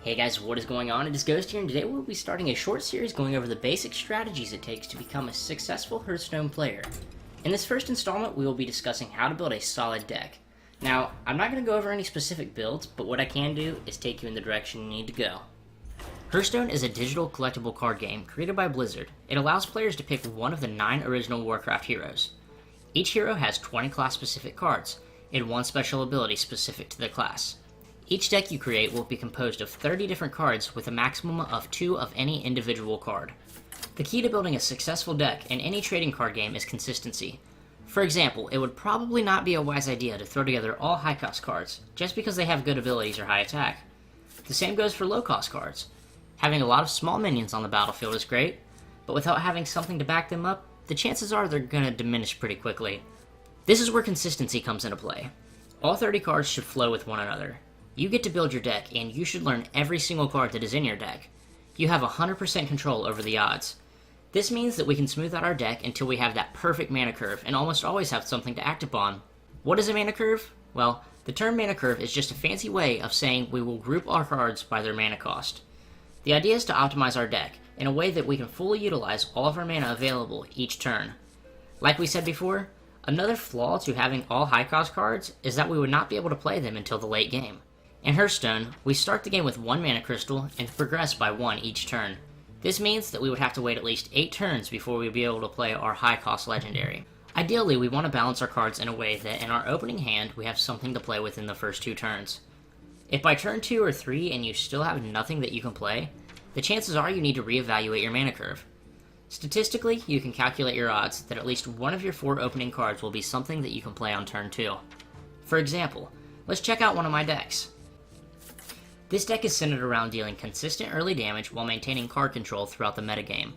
Hey guys, what is going on? It is Ghost here, and today we'll be starting a short series going over the basic strategies it takes to become a successful Hearthstone player. In this first installment, we will be discussing how to build a solid deck. Now, I'm not going to go over any specific builds, but what I can do is take you in the direction you need to go. Hearthstone is a digital collectible card game created by Blizzard. It allows players to pick one of the 9 original Warcraft heroes. Each hero has 20 class-specific cards, and 1 special ability specific to the class. Each deck you create will be composed of 30 different cards with a maximum of 2 of any individual card. The key to building a successful deck in any trading card game is consistency. For example, it would probably not be a wise idea to throw together all high-cost cards, just because they have good abilities or high attack. The same goes for low-cost cards. Having a lot of small minions on the battlefield is great, but without having something to back them up, the chances are they're going to diminish pretty quickly. This is where consistency comes into play. All 30 cards should flow with one another. You get to build your deck, and you should learn every single card that is in your deck. You have 100% control over the odds. This means that we can smooth out our deck until we have that perfect mana curve, and almost always have something to act upon. What is a mana curve? Well, the term mana curve is just a fancy way of saying we will group our cards by their mana cost. The idea is to optimize our deck in a way that we can fully utilize all of our mana available each turn. Like we said before, another flaw to having all high cost cards is that we would not be able to play them until the late game. In Hearthstone, we start the game with 1 mana crystal and progress by 1 each turn. This means that we would have to wait at least 8 turns before we would be able to play our high cost legendary. Ideally, we want to balance our cards in a way that in our opening hand we have something to play with in the first 2 turns. If by turn 2 or 3 and you still have nothing that you can play, the chances are you need to reevaluate your mana curve. Statistically, you can calculate your odds that at least one of your 4 opening cards will be something that you can play on turn 2. For example, let's check out one of my decks. This deck is centered around dealing consistent early damage while maintaining card control throughout the metagame.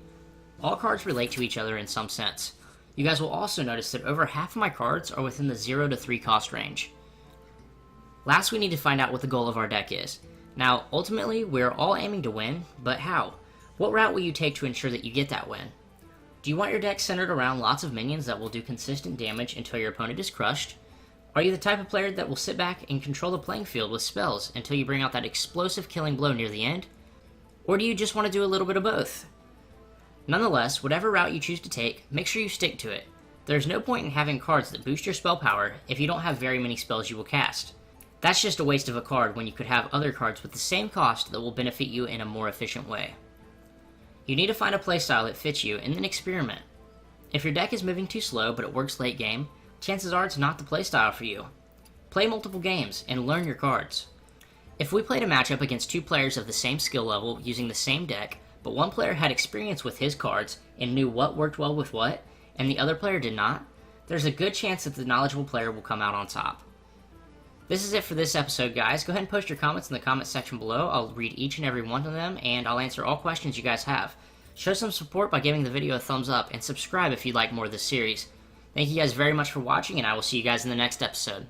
All cards relate to each other in some sense. You guys will also notice that over half of my cards are within the 0 to 3 cost range. Last, we need to find out what the goal of our deck is. Now, ultimately, we're all aiming to win, but how? What route will you take to ensure that you get that win? Do you want your deck centered around lots of minions that will do consistent damage until your opponent is crushed? Are you the type of player that will sit back and control the playing field with spells until you bring out that explosive killing blow near the end? Or do you just want to do a little bit of both? Nonetheless, whatever route you choose to take, make sure you stick to it. There's no point in having cards that boost your spell power if you don't have very many spells you will cast. That's just a waste of a card when you could have other cards with the same cost that will benefit you in a more efficient way. You need to find a playstyle that fits you and then experiment. If your deck is moving too slow but it works late game, chances are it's not the playstyle for you. Play multiple games and learn your cards. If we played a matchup against 2 players of the same skill level using the same deck, but one player had experience with his cards and knew what worked well with what, and the other player did not, there's a good chance that the knowledgeable player will come out on top. This is it for this episode, guys. Go ahead and post your comments in the comment section below. I'll read each and every one of them, and I'll answer all questions you guys have. Show some support by giving the video a thumbs up, and subscribe if you'd like more of this series. Thank you guys very much for watching, and I will see you guys in the next episode.